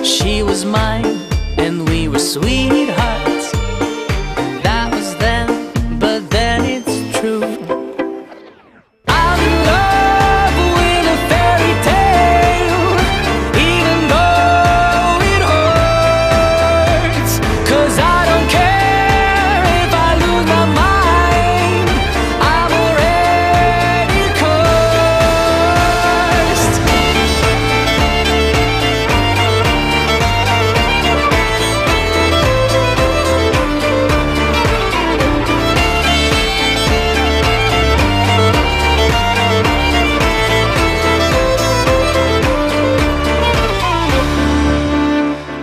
She was mine and we were sweethearts. That was then, but then it's true. I'm in love with a fairy tale, even though it hurts. 'Cause I don't care if I lose my mind, I'm already cursed.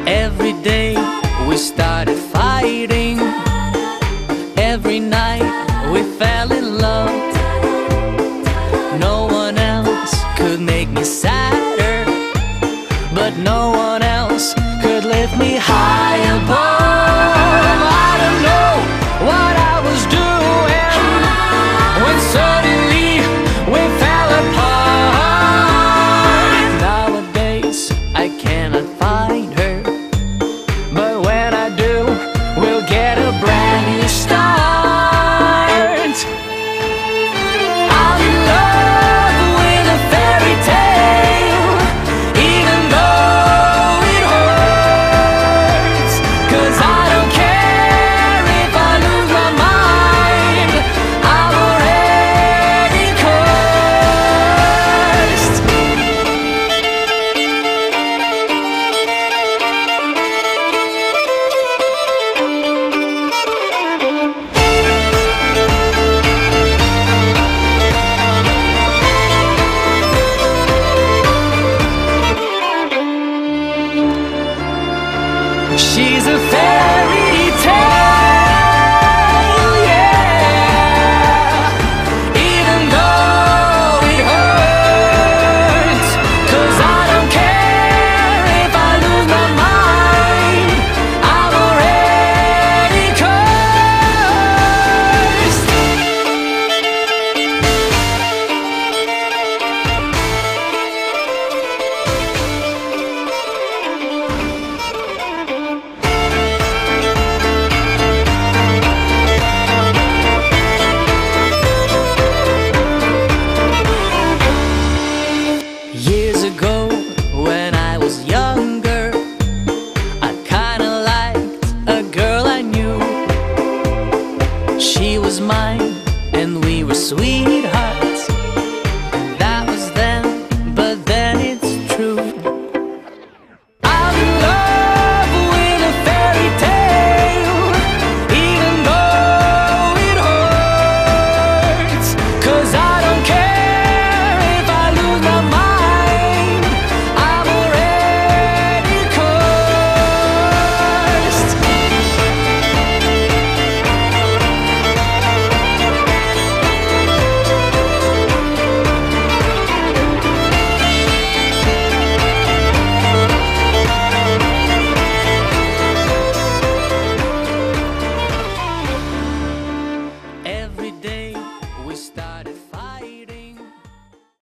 Every day we started fighting. Every night we fell in love. No one else could make me sadder, but no